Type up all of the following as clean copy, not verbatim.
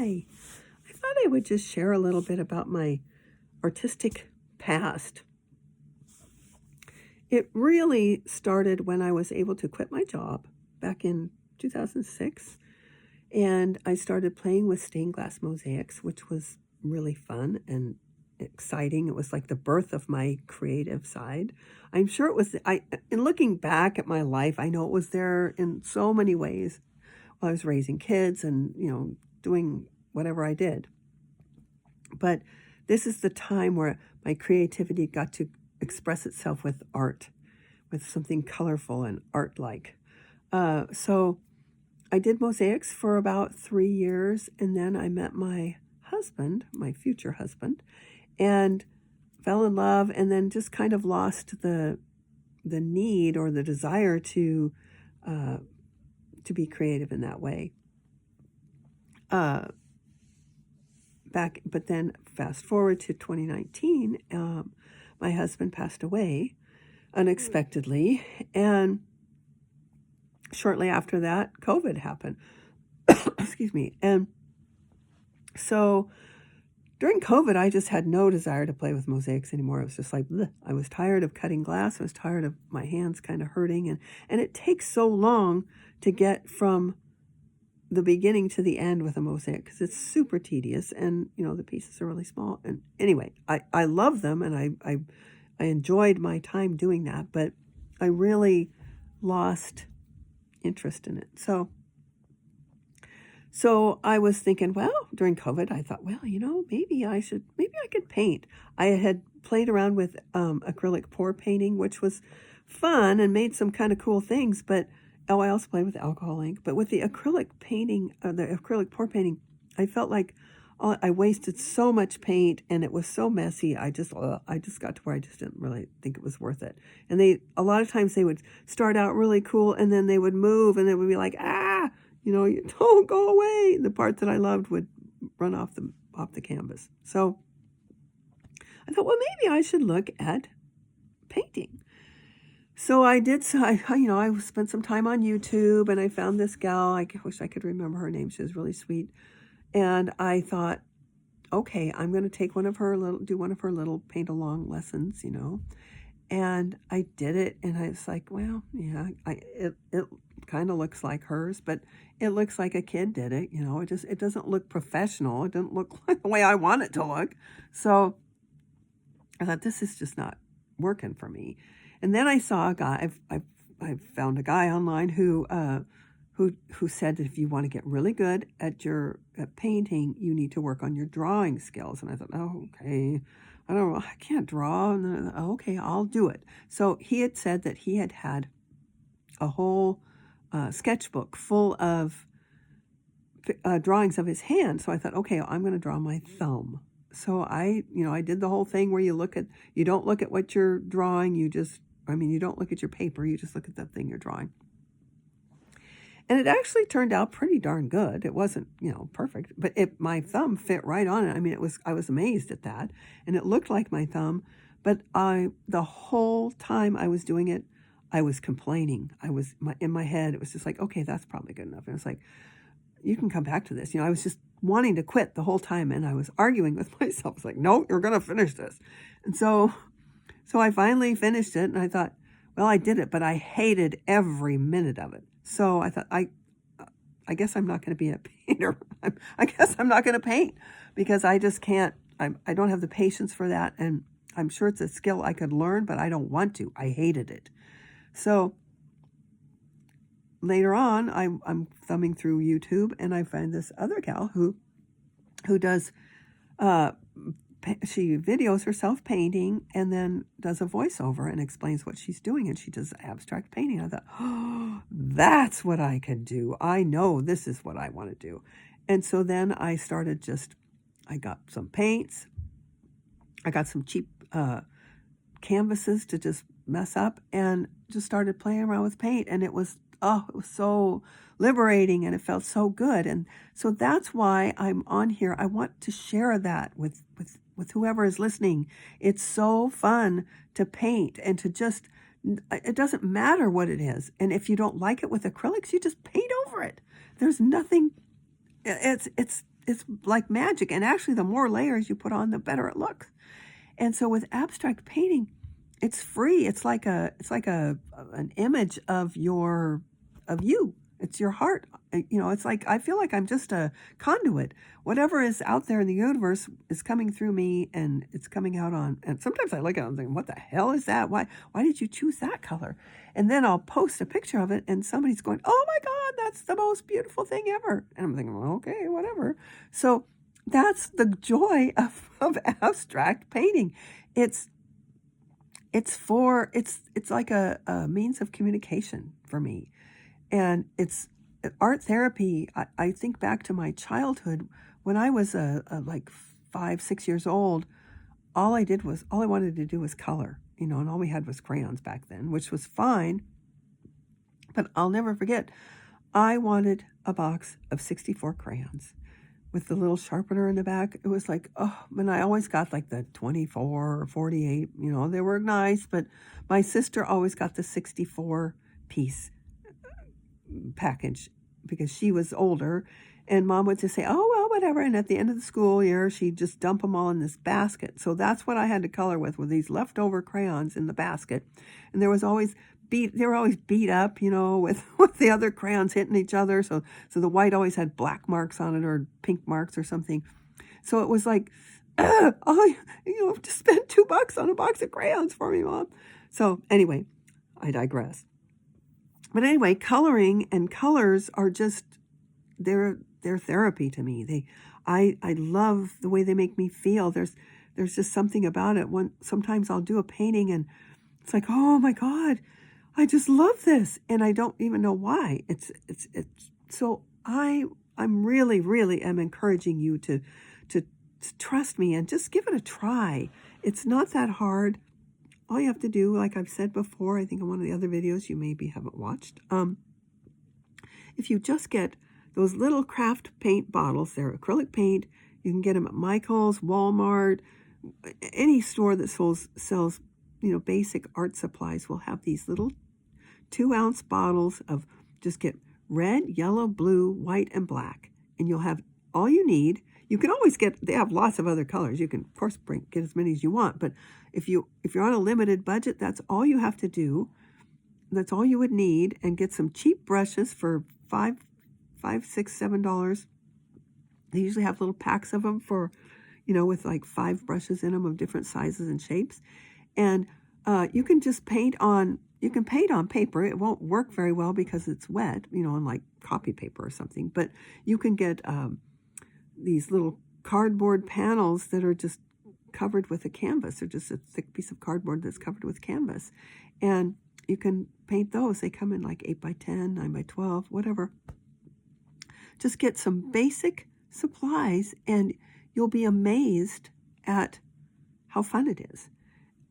Hi. I thought I would just share a little bit about my artistic past. It really started when I was able to quit my job back in 2006, and I started playing with stained glass mosaics, which was really fun and exciting. It was like the birth of my creative side. I'm sure it was, in looking back at my life, I know it was there in so many ways while I was raising kids and, doing whatever I did. But this is the time where my creativity got to express itself with art, with something colorful and art-like. So I did mosaics for about 3 years, and then I met my husband, my future husband, and fell in love, and then just kind of lost the need or the desire to be creative in that way. But then fast forward to 2019, my husband passed away unexpectedly, and shortly after that, COVID happened. Excuse me. And so during COVID, I just had no desire to play with mosaics anymore. It was just like, bleh. I was tired of cutting glass. I was tired of my hands kind of hurting. And it takes so long to get from the beginning to the end with a mosaic because it's super tedious, and the pieces are really small. And anyway, I love them, and I enjoyed my time doing that, but I really lost interest in it. So I was thinking, well, during COVID, I thought, well, maybe I could paint. I had played around with acrylic pour painting, which was fun and made some kind of cool things, but I also played with alcohol ink. But with the acrylic painting, the acrylic pour painting, I felt like I wasted so much paint, and it was so messy. I just got to where I just didn't really think it was worth it. And a lot of times they would start out really cool, and then they would move, and it would be like, you don't go away. The part that I loved would run off the canvas. So I thought, well, maybe I should look at painting. So I did. So I spent some time on YouTube, and I found this gal. I wish I could remember her name. She was really sweet. And I thought, okay, I'm going to do one of her little paint along lessons, And I did it, and I was like, well, yeah, it kind of looks like hers, but it looks like a kid did it. It doesn't look professional. It doesn't look like the way I want it to look. So I thought, this is just not working for me. And then I saw a guy. I found a guy online who said that if you want to get really good at painting, you need to work on your drawing skills. And I thought, oh, okay, I don't know, I can't draw. And okay, I'll do it. So he had said that he had a whole sketchbook full of drawings of his hand. So I thought, okay, I'm going to draw my thumb. So I did the whole thing where you don't look at what you're drawing. You don't look at your paper. You just look at the thing you're drawing. And it actually turned out pretty darn good. It wasn't, perfect, but my thumb fit right on it. I was amazed at that. And it looked like my thumb, but the whole time I was doing it, I was complaining. In my head, it was just like, okay, that's probably good enough. And it's like, you can come back to this. I was just wanting to quit the whole time, and I was arguing with myself. It's like, no, you're going to finish this. And so I finally finished it, and I thought, well, I did it, but I hated every minute of it. So I thought, I guess I'm not going to be a painter. I guess I'm not going to paint because I just can't. I don't have the patience for that, and I'm sure it's a skill I could learn, but I don't want to. I hated it. So later on, I'm thumbing through YouTube, and I find this other gal who does. She videos herself painting and then does a voiceover and explains what she's doing, and she does abstract painting. I thought, oh, that's what I can do. I know this is what I want to do. And so then I got some paints. I got some cheap canvases to just mess up and just started playing around with paint. And it was so liberating, and it felt so good. And so that's why I'm on here. I want to share that with whoever is listening. It's so fun to paint and to just, it doesn't matter what it is. And if you don't like it with acrylics, you just paint over it. There's nothing, it's it's like magic. And actually, the more layers you put on, the better it looks. And so with abstract painting, it's free. It's like an image of you. It's your heart. It's like I feel like I'm just a conduit. Whatever is out there in the universe is coming through me, and it's coming out on. And sometimes I look at it and think, "What the hell is that? Why did you choose that color?" And then I'll post a picture of it, and somebody's going, "Oh my God, that's the most beautiful thing ever!" And I'm thinking, well, okay, whatever. So that's the joy of abstract painting. It's it's like a means of communication for me. And it's art therapy. I think back to my childhood when I was like 5, 6 years old. All I wanted to do was color, and all we had was crayons back then, which was fine. But I'll never forget, I wanted a box of 64 crayons with the little sharpener in the back. It was like, oh, and I always got like the 24 or 48, they were nice, but my sister always got the 64 piece package because she was older, and Mom would just say, oh, well, whatever. And at the end of the school year, she'd just dump them all in this basket. So that's what I had to color with these leftover crayons in the basket. And they were always beat up, with the other crayons hitting each other. So the white always had black marks on it or pink marks or something. So it was like, just spend $2 on a box of crayons for me, Mom. So anyway, I digress. But anyway, coloring and colors are just, they're therapy to me. I love the way they make me feel. There's just something about it. Sometimes I'll do a painting and it's like, oh my God, I just love this. And I don't even know why. So I'm really am encouraging you to trust me and just give it a try. It's not that hard. All you have to do, like I've said before, I think in one of the other videos you maybe haven't watched, if you just get those little craft paint bottles, they're acrylic paint. You can get them at Michael's, Walmart, any store that sells basic art supplies will have these little 2-ounce bottles of, just get red, yellow, blue, white, and black. And you'll have all you need. You can always they have lots of other colors. You can, of course, get as many as you want. But if you're on a limited budget, that's all you have to do. That's all you would need. And get some cheap brushes for $5, $6, $7. They usually have little packs of them for, with like 5 brushes in them of different sizes and shapes. And you can just paint on paper. It won't work very well because it's wet, on like copy paper or something. But you can get these little cardboard panels that are just covered with a canvas, or just a thick piece of cardboard that's covered with canvas. And you can paint those. They come in like 8x10, 9x12, whatever. Just get some basic supplies and you'll be amazed at how fun it is.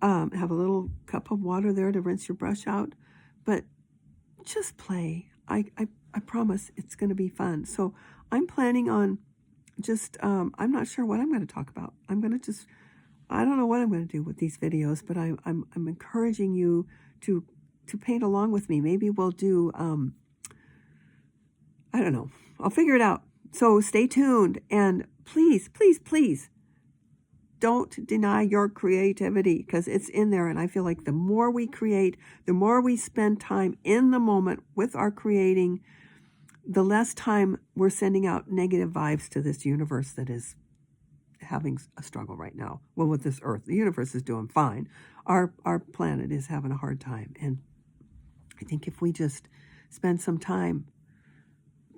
Have a little cup of water there to rinse your brush out, but just play. I promise it's going to be fun. So I'm planning on just, I'm not sure what I'm going to talk about. I don't know what I'm going to do with these videos, but I'm encouraging you to paint along with me. Maybe we'll do, I don't know. I'll figure it out. So stay tuned, and please, please, please don't deny your creativity, because it's in there. And I feel like the more we create, the more we spend time in the moment with our creating, the less time we're sending out negative vibes to this universe that is having a struggle right now. Well, with this earth, the universe is doing fine. Our planet is having a hard time. And I think if we just spend some time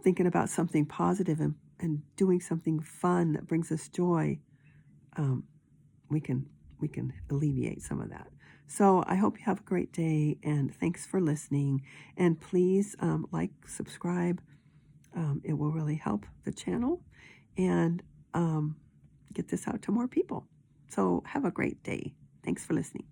thinking about something positive and doing something fun that brings us joy, we can alleviate some of that. So I hope you have a great day, and thanks for listening. And please like, subscribe. It will really help the channel and get this out to more people. So have a great day. Thanks for listening.